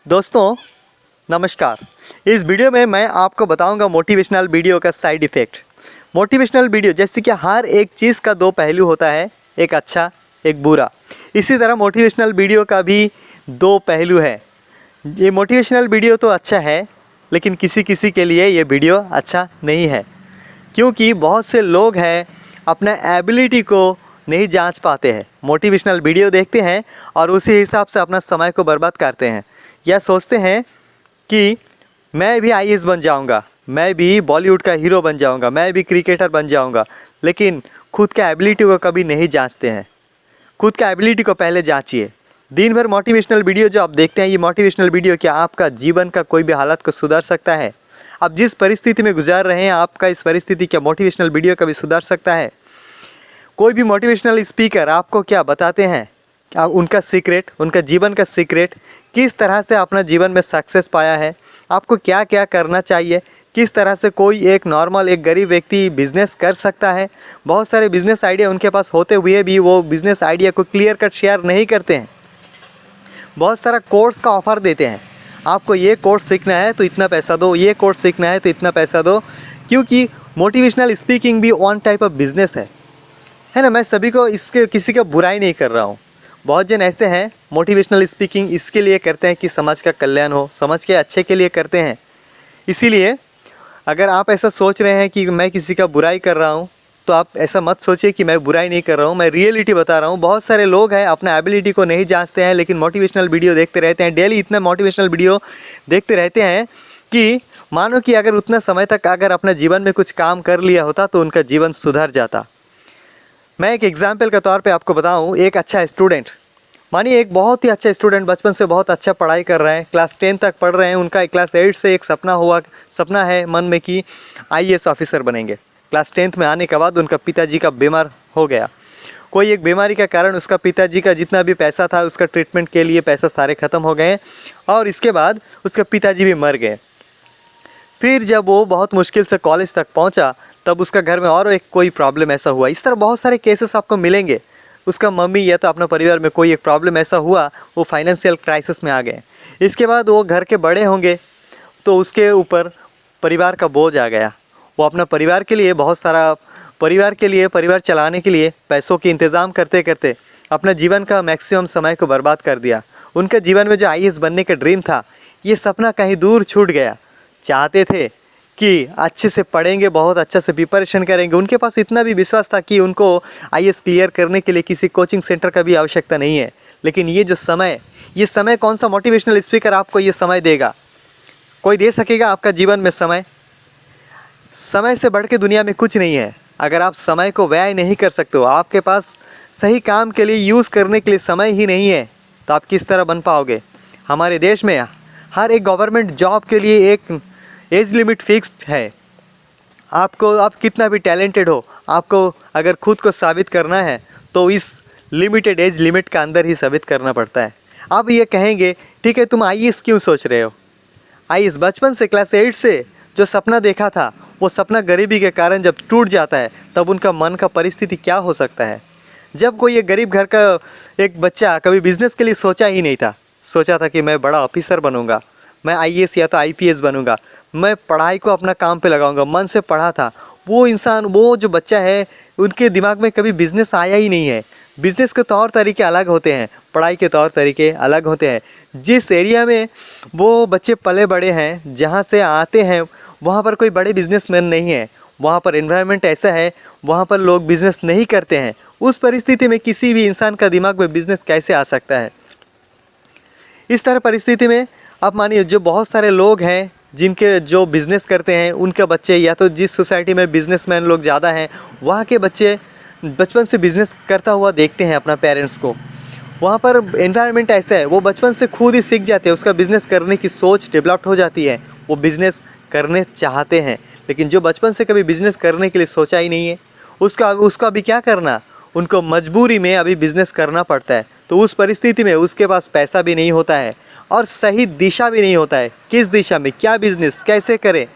दोस्तों नमस्कार। इस वीडियो में मैं आपको बताऊंगा मोटिवेशनल वीडियो का साइड इफ़ेक्ट। मोटिवेशनल वीडियो जैसे कि हर एक चीज़ का दो पहलू होता है, एक अच्छा एक बुरा। इसी तरह मोटिवेशनल वीडियो का भी दो पहलू है। ये मोटिवेशनल वीडियो तो अच्छा है, लेकिन किसी किसी के लिए ये वीडियो अच्छा नहीं है, क्योंकि बहुत से लोग हैं अपना एबिलिटी को नहीं जांच पाते हैं। मोटिवेशनल वीडियो देखते हैं और उसी हिसाब से अपना समय को बर्बाद करते हैं, या सोचते हैं कि मैं भी आईएएस बन जाऊंगा, मैं भी बॉलीवुड का हीरो बन जाऊंगा, मैं भी क्रिकेटर बन जाऊंगा, लेकिन खुद का एबिलिटी को कभी नहीं जांचते हैं। खुद का एबिलिटी को पहले जांचिए। दिन भर मोटिवेशनल वीडियो जो आप देखते हैं, ये मोटिवेशनल वीडियो क्या आपका जीवन का कोई भी हालत को सुधार सकता है? आप जिस परिस्थिति में गुजार रहे हैं, आपका इस परिस्थिति क्या मोटिवेशनल वीडियो कभी सुधार सकता है? कोई भी मोटिवेशनल स्पीकर आपको क्या बताते हैं, उनका सीक्रेट, उनका जीवन का सीक्रेट, किस तरह से अपना जीवन में सक्सेस पाया है, आपको क्या क्या करना चाहिए, किस तरह से कोई एक नॉर्मल एक गरीब व्यक्ति बिज़नेस कर सकता है। बहुत सारे बिज़नेस आइडिया उनके पास होते हुए भी वो बिज़नेस आइडिया को क्लियर कट शेयर नहीं करते हैं। बहुत सारा कोर्स का ऑफ़र देते हैं, आपको ये कोर्स सीखना है तो इतना पैसा दो, ये कोर्स सीखना है तो इतना पैसा दो, क्योंकि मोटिवेशनल स्पीकिंग भी वन टाइप ऑफ बिज़नेस है ना। मैं सभी को इसके किसी का बुराई नहीं कर रहा हूँ। बहुत जन ऐसे हैं मोटिवेशनल स्पीकिंग इसके लिए करते हैं कि समाज का कल्याण हो, समाज के अच्छे के लिए करते हैं। इसीलिए अगर आप ऐसा सोच रहे हैं कि मैं किसी का बुराई कर रहा हूँ, तो आप ऐसा मत सोचिए कि मैं बुराई नहीं कर रहा हूँ, मैं रियलिटी बता रहा हूँ। बहुत सारे लोग हैं अपना एबिलिटी को नहीं जांचते हैं, लेकिन मोटिवेशनल वीडियो देखते रहते हैं। डेली इतना मोटिवेशनल वीडियो देखते रहते हैं कि मानो कि अगर उतना समय तक अगर अपने जीवन में कुछ काम कर लिया होता तो उनका जीवन सुधर जाता। मैं एक एग्जाम्पल के तौर पे आपको बताऊं, एक अच्छा स्टूडेंट, मानिए एक बहुत ही अच्छा स्टूडेंट बचपन से बहुत अच्छा पढ़ाई कर रहे हैं, क्लास 10 तक पढ़ रहे हैं, उनका क्लास 8 से एक सपना है मन में कि आईएएस ऑफिसर बनेंगे। क्लास 10th में आने के बाद उनका पिताजी का बीमार हो गया। कोई एक बीमारी के कारण उसका पिताजी का जितना भी पैसा था उसका ट्रीटमेंट के लिए पैसा सारे ख़त्म हो गए, और इसके बाद उसका पिताजी भी मर गए। फिर जब वो बहुत मुश्किल से कॉलेज तक पहुंचा, तब उसका घर में और एक कोई प्रॉब्लम ऐसा हुआ। इस तरह बहुत सारे केसेस आपको मिलेंगे। उसका मम्मी या तो अपना परिवार में कोई एक प्रॉब्लम ऐसा हुआ, वो फाइनेंशियल क्राइसिस में आ गए। इसके बाद वो घर के बड़े होंगे तो उसके ऊपर परिवार का बोझ आ गया। वो अपना परिवार के लिए बहुत सारा परिवार चलाने के लिए पैसों के इंतज़ाम करते करते अपना जीवन का मैक्सिमम समय को बर्बाद कर दिया। उनके जीवन में जो आईएएस बनने का ड्रीम था, ये सपना कहीं दूर छूट गया। चाहते थे कि अच्छे से पढ़ेंगे, बहुत अच्छा से प्रिपरेशन करेंगे, उनके पास इतना भी विश्वास था कि उनको आईएएस क्लियर करने के लिए किसी कोचिंग सेंटर का भी आवश्यकता नहीं है। लेकिन ये समय कौन सा मोटिवेशनल स्पीकर आपको ये समय देगा? कोई दे सकेगा आपका जीवन में समय? समय से बढ़ के दुनिया में कुछ नहीं है। अगर आप समय को व्यय नहीं कर सकते हो, आपके पास सही काम के लिए यूज़ करने के लिए समय ही नहीं है, तो आप किस तरह बन पाओगे? हमारे देश में हर एक गवर्नमेंट जॉब के लिए एक एज लिमिट फिक्स्ड है। आप कितना भी टैलेंटेड हो, आपको अगर खुद को साबित करना है तो इस लिमिटेड एज लिमिट का अंदर ही साबित करना पड़ता है। आप ये कहेंगे ठीक है, तुम आईएएस क्यों सोच रहे हो? आईएएस बचपन से क्लास 8 से जो सपना देखा था, वो सपना गरीबी के कारण जब टूट जाता है, तब उनका मन का परिस्थिति क्या हो सकता है? जब कोई एक गरीब घर का एक बच्चा कभी बिजनेस के लिए सोचा ही नहीं था, सोचा था कि मैं बड़ा ऑफिसर बनूंगा, मैं आईएएस या तो आईपीएस बनूंगा, मैं पढ़ाई को अपना काम पे लगाऊंगा, मन से पढ़ा था, वो इंसान, वो जो बच्चा है, उनके दिमाग में कभी बिज़नेस आया ही नहीं है। बिज़नेस के तौर तरीके अलग होते हैं, पढ़ाई के तौर तरीके अलग होते हैं। जिस एरिया में वो बच्चे पले बड़े हैं, जहाँ से आते हैं, वहाँ पर कोई बड़े बिजनेसमैन नहीं है, वहाँ पर एनवायरनमेंट ऐसा है, वहाँ पर लोग बिज़नेस नहीं करते हैं। उस परिस्थिति में किसी भी इंसान का दिमाग में बिज़नेस कैसे आ सकता है? इस तरह परिस्थिति में आप मानिए जो बहुत सारे लोग हैं जिनके जो बिज़नेस करते हैं, उनके बच्चे, या तो जिस सोसाइटी में बिजनेसमैन लोग ज़्यादा हैं, वहाँ के बच्चे बचपन से बिज़नेस करता हुआ देखते हैं अपना पेरेंट्स को। वहाँ पर एनवायरनमेंट ऐसा है, वो बचपन से खुद ही सीख जाते हैं, उसका बिज़नेस करने की सोच डेवलप्ड हो जाती है, वो बिज़नेस करने चाहते हैं। लेकिन जो बचपन से कभी बिज़नेस करने के लिए सोचा ही नहीं है, उसका अभी क्या करना, उनको मजबूरी में अभी बिज़नेस करना पड़ता है। तो उस परिस्थिति में उसके पास पैसा भी नहीं होता है और सही दिशा भी नहीं होता है, किस दिशा में क्या बिज़नेस कैसे करें,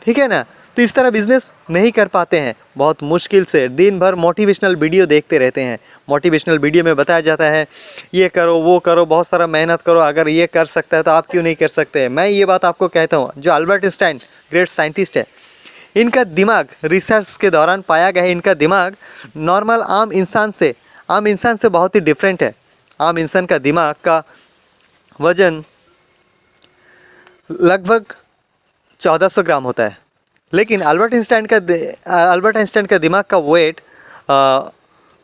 ठीक है ना। तो इस तरह बिजनेस नहीं कर पाते हैं, बहुत मुश्किल से दिन भर मोटिवेशनल वीडियो देखते रहते हैं। मोटिवेशनल वीडियो में बताया जाता है ये करो वो करो, बहुत सारा मेहनत करो, अगर ये कर सकता है तो आप क्यों नहीं कर सकते। मैं ये बात आपको कहता हूँ, जो अल्बर्ट आइंस्टाइन ग्रेट साइंटिस्ट है, इनका दिमाग रिसर्च के दौरान पाया गया है, इनका दिमाग नॉर्मल आम इंसान से बहुत ही डिफरेंट है। आम इंसान का दिमाग का वजन लगभग 1400 ग्राम होता है, लेकिन अल्बर्ट आइंस्टाइन का दिमाग का वेट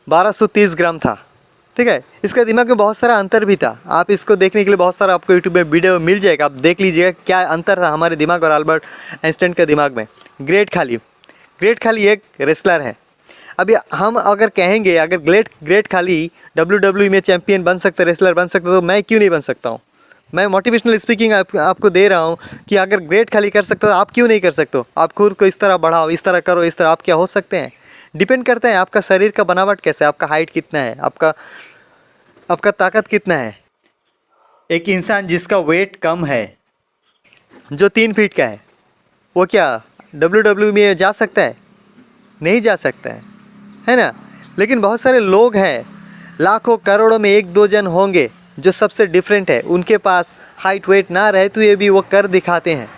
1230 ग्राम था। ठीक है, इसका दिमाग में बहुत सारा अंतर भी था। आप इसको देखने के लिए बहुत सारा आपको यूट्यूब में वीडियो मिल जाएगा, आप देख लीजिएगा क्या अंतर था हमारे दिमाग और अल्बर्ट आइंस्टाइन के दिमाग में। ग्रेट खाली एक रेसलर है। अभी हम अगर कहेंगे अगर ग्रेट खाली WWE में चैंपियन बन सकता, रेसलर बन सकता, तो मैं क्यों नहीं बन सकता हूँ। मैं मोटिवेशनल स्पीकिंग आपको दे रहा हूँ कि अगर ग्रेट खाली कर सकते हो आप क्यों नहीं कर सकते हो। आप खुद को इस तरह बढ़ाओ, इस तरह करो, इस तरह आप क्या हो सकते हैं। डिपेंड करता है आपका शरीर का बनावट कैसा है, आपका हाइट कितना है, आपका ताकत कितना है। एक इंसान जिसका वेट कम है, जो 3 फीट का है, वो क्या WWE में जा सकता है? नहीं जा सकता है ना। लेकिन बहुत सारे लोग हैं, लाखों करोड़ों में 1-2 जन होंगे जो सबसे डिफरेंट है, उनके पास हाइट वेट ना रहे तो ये भी वो कर दिखाते हैं,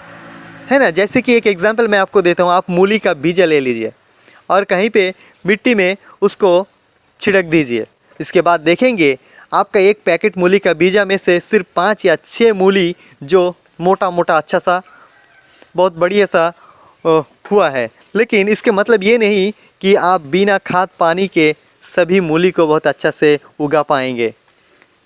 है ना। जैसे कि एक एग्जांपल मैं आपको देता हूँ, आप मूली का बीजा ले लीजिए और कहीं पे मिट्टी में उसको छिड़क दीजिए। इसके बाद देखेंगे आपका एक पैकेट मूली का बीजा में से सिर्फ 5 या 6 मूली जो मोटा मोटा अच्छा सा बहुत बढ़िया सा हुआ है। लेकिन इसके मतलब ये नहीं कि आप बिना खाद पानी के सभी मूली को बहुत अच्छा से उगा पाएंगे,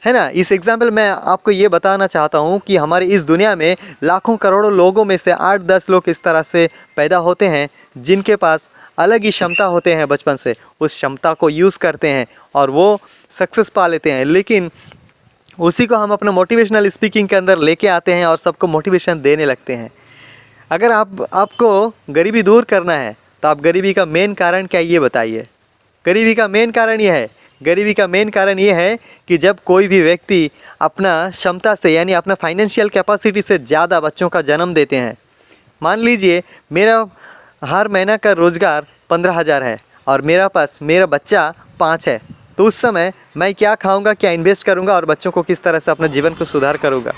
है ना। इस एग्जाम्पल में आपको ये बताना चाहता हूँ कि हमारे इस दुनिया में लाखों करोड़ों लोगों में से 8-10 लोग इस तरह से पैदा होते हैं जिनके पास अलग ही क्षमता होते हैं, बचपन से उस क्षमता को यूज़ करते हैं और वो सक्सेस पा लेते हैं। लेकिन उसी को हम अपना मोटिवेशनल स्पीकिंग के अंदर लेके आते हैं और सबको मोटिवेशन देने लगते हैं। अगर आपको गरीबी दूर करना है तो आप गरीबी का मेन कारण क्या, ये बताइए। गरीबी का मेन कारण ये है कि जब कोई भी व्यक्ति अपना क्षमता से यानी अपना फाइनेंशियल कैपेसिटी से ज़्यादा बच्चों का जन्म देते हैं। मान लीजिए मेरा हर महीना का रोज़गार 15,000 है और मेरा बच्चा 5 है, तो उस समय मैं क्या खाऊंगा, क्या इन्वेस्ट करूंगा और बच्चों को किस तरह से अपने जीवन को सुधार करूंगा।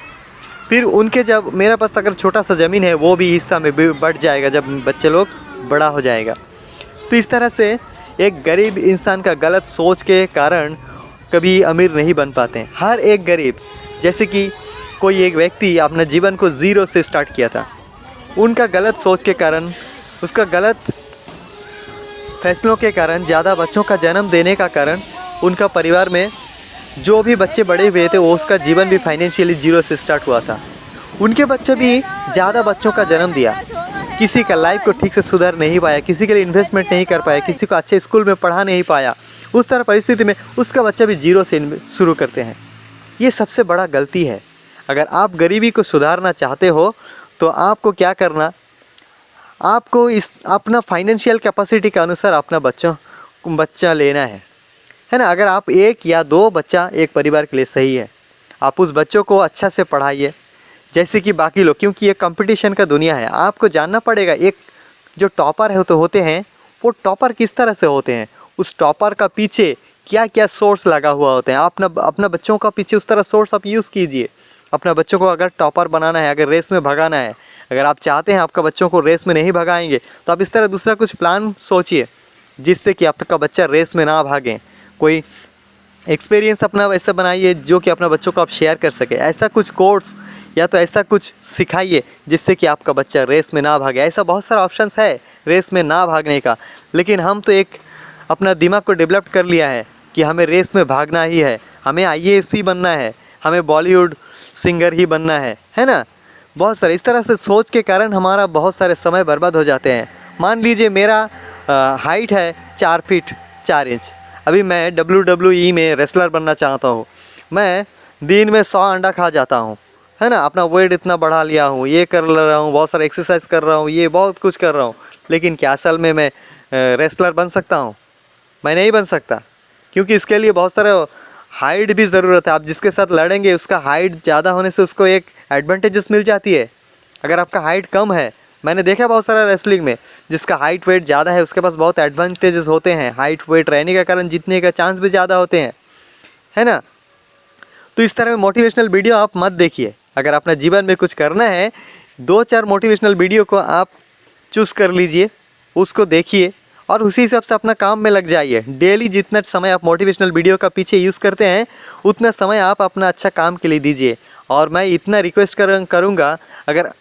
फिर उनके जब मेरे पास अगर छोटा सा ज़मीन है वो भी हिस्सा में बढ़ जाएगा जब बच्चे लोग बड़ा हो जाएगा। तो इस तरह से एक गरीब इंसान का गलत सोच के कारण कभी अमीर नहीं बन पाते हैं। हर एक गरीब, जैसे कि कोई एक व्यक्ति अपने जीवन को 0 से स्टार्ट किया था, उनका गलत सोच के कारण, उसका गलत फैसलों के कारण, ज़्यादा बच्चों का जन्म देने का कारण उनका परिवार में जो भी बच्चे बड़े हुए थे वो उसका जीवन भी फाइनेंशियली 0 से स्टार्ट हुआ था। उनके बच्चे भी ज़्यादा बच्चों का जन्म दिया, किसी का लाइफ को ठीक से सुधार नहीं पाया, किसी के लिए इन्वेस्टमेंट नहीं कर पाया, किसी को अच्छे स्कूल में पढ़ा नहीं पाया। उस तरह परिस्थिति में उसका बच्चा भी 0 से शुरू करते हैं। ये सबसे बड़ा गलती है। अगर आप गरीबी को सुधारना चाहते हो तो आपको क्या करना, आपको इस अपना फाइनेंशियल कैपेसिटी के अनुसार अपना बच्चा लेना है ना। अगर आप 1 या 2 बच्चा एक परिवार के लिए सही है, आप उस बच्चों को अच्छा से पढ़ाइए जैसे कि बाकी लोग, क्योंकि ये कंपटीशन का दुनिया है। आपको जानना पड़ेगा एक जो टॉपर है तो होते हैं वो टॉपर किस तरह से होते हैं, उस टॉपर का पीछे क्या क्या सोर्स लगा हुआ होते हैं। अपना बच्चों का पीछे उस तरह सोर्स आप यूज़ कीजिए। अपना बच्चों को अगर टॉपर बनाना है, अगर रेस में भगाना है, अगर आप चाहते हैं आपका बच्चों को रेस में नहीं भगाएंगे तो आप इस तरह दूसरा कुछ प्लान सोचिए जिससे कि आपका बच्चा रेस में ना भागें। कोई एक्सपीरियंस अपना ऐसा बनाइए जो कि अपना बच्चों को आप शेयर कर सके। ऐसा कुछ कोर्स या तो ऐसा कुछ सिखाइए जिससे कि आपका बच्चा रेस में ना भागे। ऐसा बहुत सारा ऑप्शंस है रेस में ना भागने का, लेकिन हम तो एक अपना दिमाग को डेवलप कर लिया है कि हमें रेस में भागना ही है, हमें IAS ही बनना है, हमें बॉलीवुड सिंगर ही बनना है ना। बहुत सारे इस तरह से सोच के कारण हमारा बहुत सारे समय बर्बाद हो जाते हैं। मान लीजिए मेरा हाइट है 4 फीट 4 इंच, अभी मैं WWE में रेसलर बनना चाहता हूँ। मैं दिन में 100 अंडा खा जाता हूँ, है ना। अपना वेट इतना बढ़ा लिया हूँ, ये कर रहा हूँ, बहुत सारा एक्सरसाइज कर रहा हूँ, ये बहुत कुछ कर रहा हूँ, लेकिन क्या असल में मैं रेसलर बन सकता हूँ? मैं नहीं बन सकता, क्योंकि इसके लिए बहुत सारा हाइट भी ज़रूरत है। आप जिसके साथ लड़ेंगे उसका हाइट ज़्यादा होने से उसको एक एडवांटेजेस मिल जाती है। अगर आपका हाइट कम है मैंने देखा बहुत सारा रेसलिंग में जिसका हाइट वेट ज़्यादा है उसके पास बहुत एडवांटेजेस होते हैं, हाइट वेट रहने के कारण जीतने का चांस भी ज़्यादा होते हैं, है ना। तो इस तरह में मोटिवेशनल वीडियो आप मत देखिए। अगर अपना जीवन में कुछ करना है 2-4 मोटिवेशनल वीडियो को आप चूज़ कर लीजिए, उसको देखिए और उसी हिसाब से अपना काम में लग जाइए। डेली जितना समय आप मोटिवेशनल वीडियो का पीछे यूज़ करते हैं उतना समय आप अपना अच्छा काम के लिए दीजिए। और मैं इतना रिक्वेस्ट करूँगा, अगर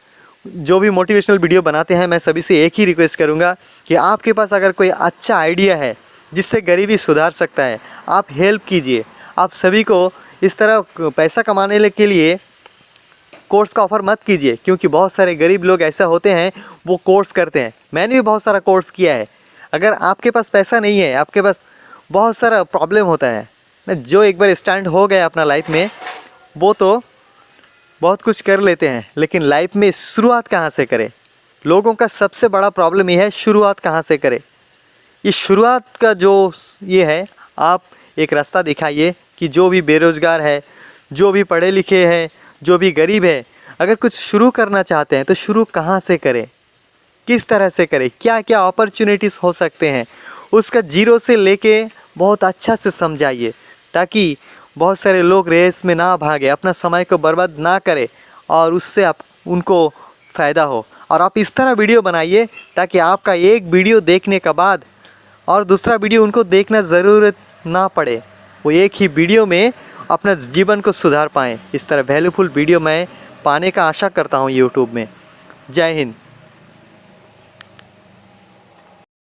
जो भी मोटिवेशनल वीडियो बनाते हैं मैं सभी से एक ही रिक्वेस्ट करूँगा कि आपके पास अगर कोई अच्छा आइडिया है जिससे गरीबी सुधार सकता है, आप हेल्प कीजिए। आप सभी को इस तरह पैसा कमाने के लिए कोर्स का ऑफ़र मत कीजिए, क्योंकि बहुत सारे गरीब लोग ऐसा होते हैं वो कोर्स करते हैं। मैंने भी बहुत सारा कोर्स किया है। अगर आपके पास पैसा नहीं है, आपके पास बहुत सारा प्रॉब्लम होता है ना, जो एक बार स्टैंड हो गया अपना लाइफ में वो तो बहुत कुछ कर लेते हैं, लेकिन लाइफ में शुरुआत कहाँ से करें। लोगों का सबसे बड़ा प्रॉब्लम ये है शुरुआत कहाँ से करें। ये शुरुआत का जो ये है, आप एक रास्ता दिखाइए कि जो भी बेरोज़गार है, जो भी पढ़े लिखे हैं, जो भी गरीब है, अगर कुछ शुरू करना चाहते हैं तो शुरू कहाँ से करें, किस तरह से करें, क्या क्या अपॉर्चुनिटीज़ हो सकते हैं, उसका जीरो से लेके बहुत अच्छा से समझाइए, ताकि बहुत सारे लोग रेस में ना भागे, अपना समय को बर्बाद ना करें और उससे आप उनको फ़ायदा हो। और आप इस तरह वीडियो बनाइए ताकि आपका एक वीडियो देखने के बाद और दूसरा वीडियो उनको देखना ज़रूरत ना पड़े, वो एक ही वीडियो में अपना जीवन को सुधार पाएँ। इस तरह वैल्यूफुल वीडियो मैं पाने का आशा करता हूँ यूट्यूब में। जय हिंद।